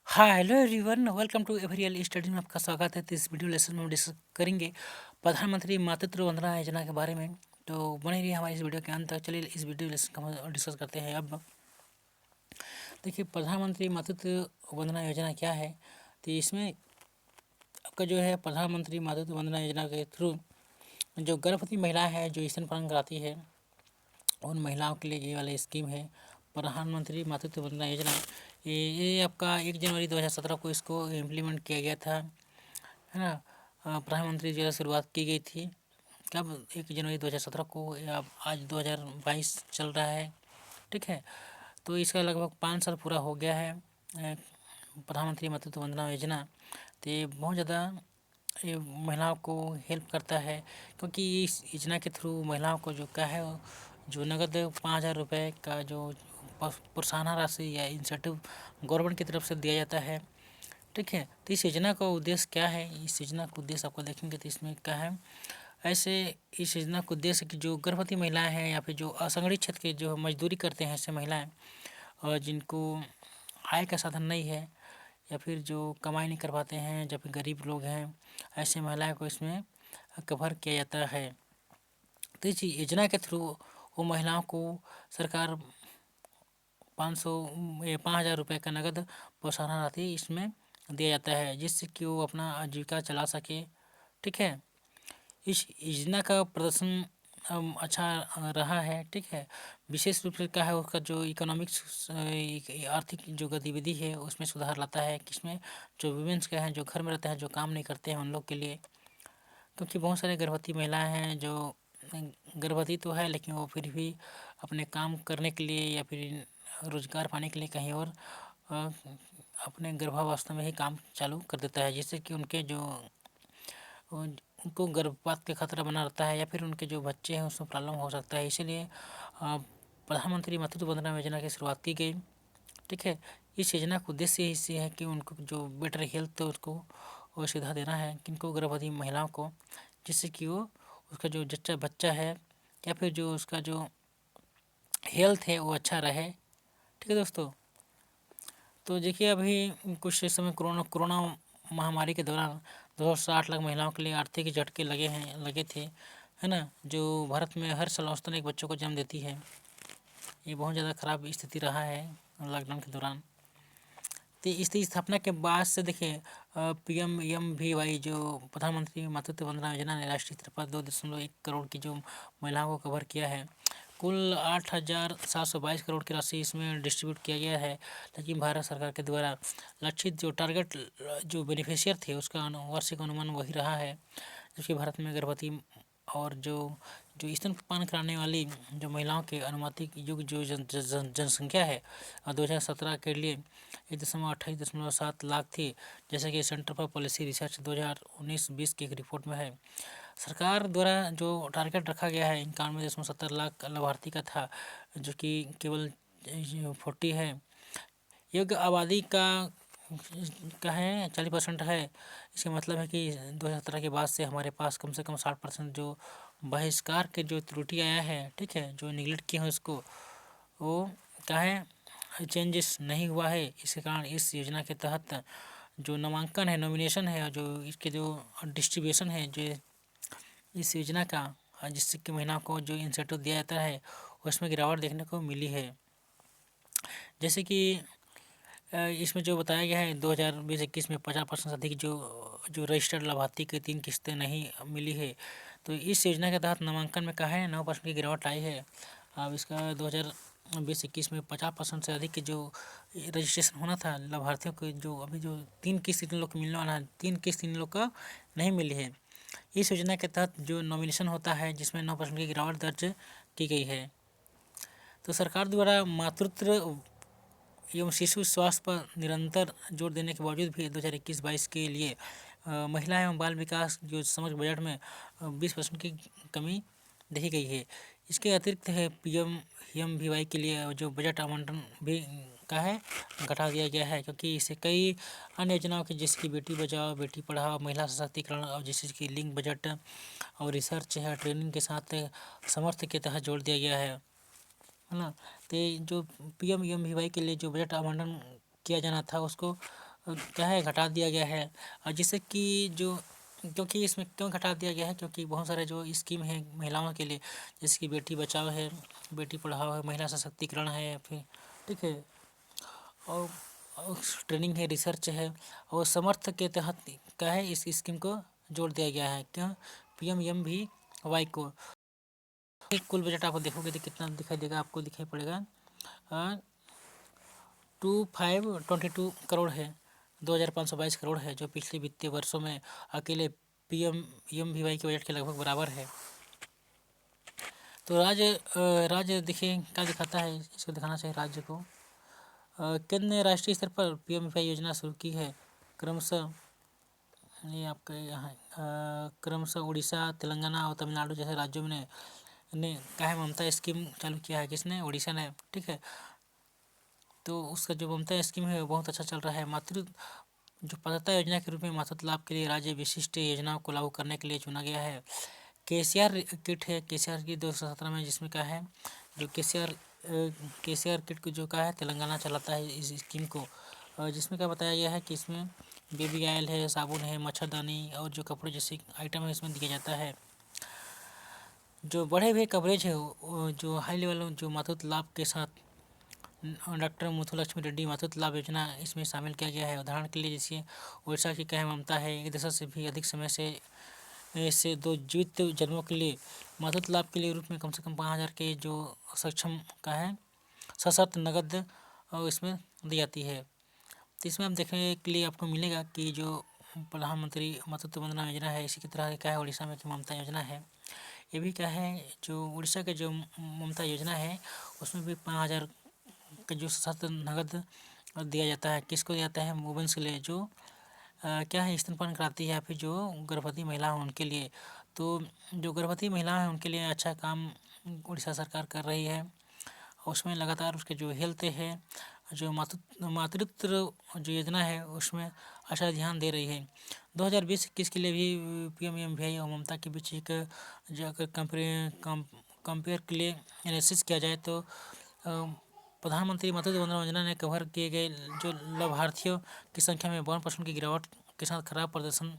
हाँ, hello everyone, welcome to एवरियल study में आपका स्वागत है। तो इस वीडियो लेसन में हम डिस्कस करेंगे प्रधानमंत्री मातृत्व वंदना योजना के बारे में। तो बने रहिए हमारे इस वीडियो के अंत तक। चलिए इस वीडियो लेसन का हम डिस्कस करते हैं। अब देखिए, प्रधानमंत्री मातृत्व वंदना योजना क्या है। तो इसमें आपका जो है प्रधानमंत्री मातृत्व वंदना योजना के थ्रू जो गर्भवती महिला है जो स्तनपान कराती है उन महिलाओं के लिए ये वाली स्कीम है प्रधानमंत्री मातृत्व वंदना योजना। ये आपका 1 जनवरी 2017 को इसको इम्प्लीमेंट किया गया था, है ना। प्रधानमंत्री जो है शुरुआत की गई थी कब, 1 जनवरी 2017 को, या आज 2022 चल रहा है, ठीक है। तो इसका लगभग 5 साल पूरा हो गया है प्रधानमंत्री मातृत्व वंदना योजना। तो ये बहुत ज़्यादा ये महिलाओं को हेल्प करता है, क्योंकि इस योजना के थ्रू महिलाओं को जो क्या है जो नगद 5,000 रुपये का जो प्रोत्साहन राशि या इंसेंटिव गवर्नमेंट की तरफ से दिया जाता है, ठीक है। तो इस योजना का उद्देश्य क्या है, इस योजना का उद्देश्य आपको देखेंगे तो इसमें क्या है। ऐसे इस योजना का उद्देश्य कि जो गर्भवती महिलाएं हैं या फिर जो असंगठित क्षेत्र के जो मजदूरी करते हैं ऐसे महिलाएं, और जिनको आय का साधन नहीं है या फिर जो कमाई नहीं कर पाते हैं, जब गरीब लोग हैं, ऐसे महिलाओं को इसमें कवर किया जाता है। तो इस योजना के थ्रू वो महिलाओं को सरकार 5,000 रुपये का नगद प्रोत्साहन राशि इसमें दिया जाता है, जिससे कि वो अपना आजीविका चला सके, ठीक है। इस योजना का प्रदर्शन अच्छा रहा है, ठीक है। विशेष रूप से क्या है, उसका जो इकोनॉमिक्स आर्थिक जो गतिविधि है उसमें सुधार लाता है, किसमें जो वुमेन्स के हैं जो घर में रहते हैं जो काम नहीं करते हैं उन लोग के लिए। क्योंकि बहुत सारे गर्भवती महिलाएं हैं जो गर्भवती तो है लेकिन वो फिर भी अपने काम करने के लिए या फिर रोजगार पाने के लिए कहीं और अ, अपने गर्भावस्था में ही काम चालू कर देता है, जिससे कि उनके जो उनको गर्भपात का खतरा बना रहता है या फिर उनके जो बच्चे हैं उसमें प्रॉब्लम हो सकता है। इसीलिए प्रधानमंत्री मातृत्व वंदना योजना की शुरुआत की गई, ठीक है। इस योजना का उद्देश्य इसी है कि उनको जो बेटर हेल्थ तो उसको वो सुविधा देना है, किनको गर्भवती महिलाओं को, जिससे कि वो उसका जो जच्चा बच्चा है या फिर जो उसका जो हेल्थ है वो अच्छा रहे, ठीक है दोस्तों। तो देखिए, अभी कुछ समय कोरोना महामारी के दौरान 260 लाख महिलाओं के लिए आर्थिक झटके लगे थे, है ना। जो भारत में हर साल औसतन एक बच्चों को जन्म देती है। ये बहुत ज़्यादा ख़राब स्थिति रहा है लॉकडाउन के दौरान। तो इसकी स्थापना के बाद से देखिए, PMVY जो प्रधानमंत्री मातृत्व वंदना योजना ने राष्ट्रीय स्तर पर 2.1 करोड़ की जो महिलाओं को कवर किया है। कुल 8,722 करोड़ की राशि इसमें डिस्ट्रीब्यूट किया गया है, लेकिन भारत सरकार के द्वारा लक्षित जो टारगेट जो बेनिफिशियर थे उसका वार्षिक अनुमान वही रहा है। जबकि भारत में गर्भवती और जो जो स्तनपान कराने वाली जो महिलाओं के अनुमानित युग जो जनसंख्या है 2017 के लिए 1,28.7 लाख थी, जैसे कि सेंटर फॉर पॉलिसी रिसर्च 2019-20 की एक रिपोर्ट में है। सरकार द्वारा जो टारगेट रखा गया है 91.70 लाख लाभार्थी का था, जो कि केवल 40 है। योग्य आबादी का है 40% है। इसका मतलब है कि 2017 के बाद से हमारे पास कम से कम 60% जो बहिष्कार के जो त्रुटि आया है, ठीक है, जो निगलेक्ट किए हैं उसको, वो क्या है, चेंजेस नहीं हुआ है। इसके कारण इस योजना के तहत जो नामांकन है, नॉमिनेशन है, और जो इसके जो डिस्ट्रीब्यूशन है जो इस योजना का, जिससे कि महिलाओं को जो इंसेंटिव दिया जाता है उसमें गिरावट देखने को मिली है। जैसे कि इसमें जो बताया गया है 2020-21 में 50% से अधिक जो जो रजिस्टर्ड लाभार्थी के 3 किस्तें नहीं मिली है। तो इस योजना के तहत नामांकन में क्या है 9% की गिरावट आई है। अब इसका 2020-21 में 50% से अधिक के जो रजिस्ट्रेशन होना था लाभार्थियों को, जो अभी जो 3 किस्त इन लोग को मिलने वाला है, 3 किस्त इन लोग का नहीं मिली है। इस योजना के तहत जो नॉमिनेशन होता है जिसमें 9% की गिरावट दर्ज की गई है। तो सरकार द्वारा मातृत्व एवं शिशु स्वास्थ्य पर निरंतर जोर देने के बावजूद भी 2021-22 के लिए महिला एवं बाल विकास जो समग्र बजट में 20% की कमी देखी गई है। इसके अतिरिक्त है PMVY के लिए जो बजट आवंटन भी का है घटा दिया गया है, क्योंकि इसे कई अन्य योजनाओं की जैसे कि बेटी बचाओ बेटी पढ़ाओ, महिला सशक्तिकरण, और जैसे कि लिंक बजट और रिसर्च है ट्रेनिंग के साथ समर्थ के तहत जोड़ दिया गया है ना। तो जो PMVY के लिए जो बजट आवंटन किया जाना था उसको क्या है घटा दिया गया है। और जिससे कि जो क्योंकि इसमें क्यों घटा दिया गया है, क्योंकि बहुत सारे जो स्कीम है महिलाओं के लिए, जैसे कि बेटी बचाओ है, बेटी पढ़ाओ है, महिला सशक्तिकरण है, फिर ठीक है, और ट्रेनिंग है, रिसर्च है, और समर्थ के तहत क्या है इस स्कीम को जोड़ दिया गया है, क्यों PMMVY को। कुल बजट आप देखोगे तो कितना दिखाई देगा, आपको दिखाई पड़ेगा 2522 करोड़ है, 2522 करोड़ है, जो पिछले वित्तीय वर्षों में अकेले PMMVY के बजट के लगभग बराबर है। तो राज्य देखिए क्या दिखाता है, इसको दिखाना चाहिए राज्य को। केंद्र ने राष्ट्रीय स्तर पर PMVY योजना शुरू की है, क्रमशः ये आपके यहाँ क्रमशः उड़ीसा, तेलंगाना और तमिलनाडु जैसे राज्यों में ने क्या है ममता स्कीम चालू किया है, किसने, उड़ीसा ने, ठीक है। तो उसका जो ममता स्कीम है वो बहुत अच्छा चल रहा है। जो पात्रता योजना के रूप में मातृत्व लाभ के लिए राज्य विशिष्ट योजनाओं को लागू करने के लिए चुना गया है। KCR किट है, KCR की 2017 में, जिसमें क्या है जो KCR किट को जो क्या है तेलंगाना चलाता है इस स्कीम को, जिसमें क्या बताया गया है कि इसमें बेबी ऑयल है, साबुन है, मच्छरदानी और जो कपड़े जैसे आइटम है इसमें दिया जाता है। जो बढ़े हुए कवरेज है जो हाई लेवल जो मातृत्व लाभ के साथ डॉक्टर मुथुलक्ष्मी रेड्डी मातृत्व लाभ योजना इसमें शामिल किया गया है। उदाहरण के लिए जैसे उड़ीसा की क्या ममता है, 1 दशक से भी अधिक समय से 2 जीवित जन्मों के लिए मातृत्व लाभ के लिए रूप में कम से कम 5,000 के जो सक्षम का है सशर्त नगद और इसमें दी जाती है। तो इसमें आप देखने के लिए आपको मिलेगा कि जो प्रधानमंत्री मातृत्व वंदना योजना है, इसी की तरह क्या है उड़ीसा में की ममता योजना है, ये भी क्या है जो उड़ीसा के जो ममता योजना है उसमें भी 5,000 का जो सशर्त नगद दिया जाता है। किसको दिया जाता है, वुमेन्स के लिए, जो क्या है स्तनपान कराती है, या फिर जो गर्भवती महिला हैं उनके लिए। तो जो गर्भवती महिला हैं उनके लिए अच्छा काम उड़ीसा सरकार कर रही है, उसमें लगातार उसके जो हेल्थ है, जो मातृत्व जो योजना है उसमें अच्छा ध्यान दे रही है। 2020-21 के लिए भी PMMVY और ममता के बीच एक जो अगर कंपेयर के लिए एनालिसिस किया जाए तो प्रधानमंत्री मातृत्व वंदना योजना ने कवर किए गए जो लाभार्थियों की संख्या में 52% की गिरावट के साथ खराब प्रदर्शन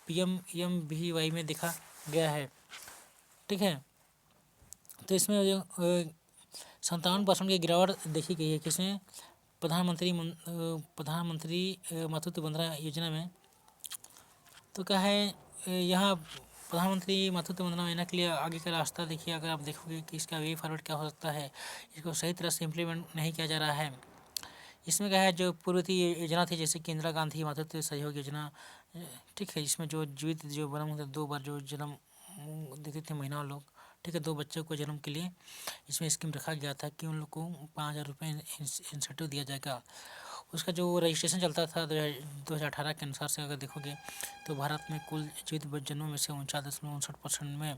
PMMVY में देखा गया है, ठीक है। तो इसमें जो 57% की गिरावट देखी गई है, किसमें, प्रधानमंत्री मातृत्व वंदना योजना में। तो क्या है यहाँ प्रधानमंत्री मातृत्व वंदना योजना के लिए आगे का रास्ता देखिए, अगर आप देखोगे कि इसका वे फॉरवर्ड क्या हो सकता है, इसको सही तरह से इम्प्लीमेंट नहीं किया जा रहा है। इसमें क्या है जो पूर्ववर्ती योजना थी जैसे कि इंदिरा गांधी मातृत्व सहयोग योजना, ठीक है, इसमें जो जीवित जो बना होता 2 बार जो जन्म देते थे महिला लोग, ठीक है, 2 बच्चों को जन्म के लिए इसमें स्कीम रखा गया था कि उन लोग को 5,000 रुपये इंसेंटिव दिया जाएगा। उसका जो रजिस्ट्रेशन चलता था 2018 के अनुसार से अगर देखोगे तो भारत में कुल जीवित जन्मों में से 49.59% में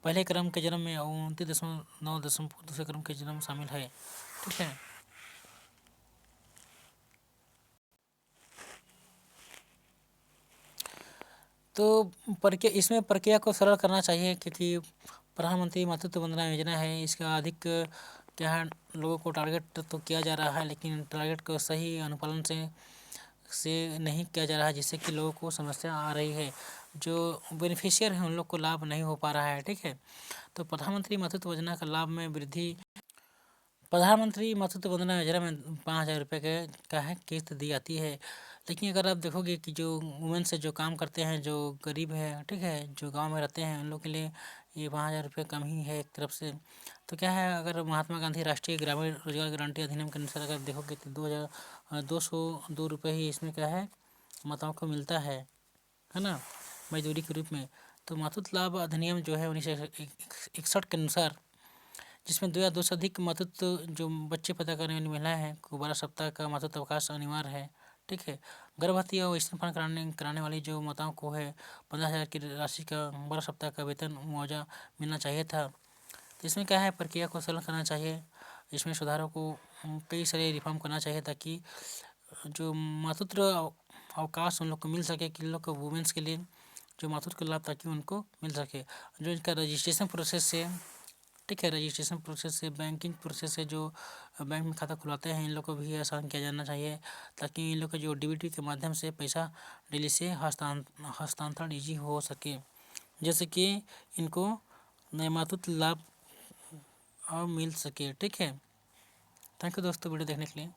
पहले क्रम के जन्म में 29.9 दूसरे क्रम के जन्म शामिल है, ठीक है। तो इसमें प्रक्रिया को सरल करना चाहिए, क्योंकि प्रधानमंत्री मातृत्व वंदना योजना है, इसका अधिक क्या है लोगों को टारगेट तो किया जा रहा है, लेकिन टारगेट को सही अनुपालन से नहीं किया जा रहा है, जिससे कि लोगों को समस्या आ रही है, जो बेनिफिशियर है उन लोग को लाभ नहीं हो पा रहा है, ठीक है। तो प्रधानमंत्री मातृत्व योजना का लाभ में वृद्धि, प्रधानमंत्री मातृत्व वंदना योजना में 5,000 रुपये के क्या है किस्त दी जाती है। लेकिन अगर आप देखोगे कि जो वुमेन से जो काम करते हैं, जो गरीब है, ठीक है, जो गांव में रहते हैं, उन लोग के लिए ये 5,000 रुपये कम ही है एक तरफ से। तो क्या है अगर महात्मा गांधी राष्ट्रीय ग्रामीण रोजगार गारंटी अधिनियम के अनुसार अगर देखोगे तो 2,202 रुपये ही इसमें क्या है माताओं को मिलता है ना, मजदूरी के रूप में। तो मातृत्व लाभ अधिनियम जो है 1961 के अनुसार, जिसमें 2 या 2 से अधिक मातृत्व जो बच्चे पैदा करने वाली महिलाएं हैं को 12 सप्ताह का मातृत्व अवकाश अनिवार्य है, ठीक है। गर्भवती और स्तनपान कराने वाली जो माताओं को है 15,000 की राशि का 12 सप्ताह का वेतन मुआवजा मिलना चाहिए था। तो इसमें क्या है प्रक्रिया को सरल करना चाहिए, इसमें सुधारों को कई सारे रिफॉर्म करना चाहिए, ताकि जो मातृत्व अवकाश उन लोग को मिल सके, कि लोग को वुमेंस के लिए जो मातृत्व लाभ ताकि उनको मिल सके, जो इनका रजिस्ट्रेशन प्रोसेस से, ठीक है। रजिस्ट्रेशन प्रोसेस से, बैंकिंग प्रोसेस से जो बैंक में खाता खुलाते हैं इन लोग को भी आसान किया जाना चाहिए, ताकि इन लोग का जो डीबीटी के माध्यम से पैसा डेली से हस्तांतरण ईजी हो सके, जैसे कि इनको नामांकित लाभ और मिल सके। ठीक है। थैंक यू दोस्तों वीडियो देखने के लिए।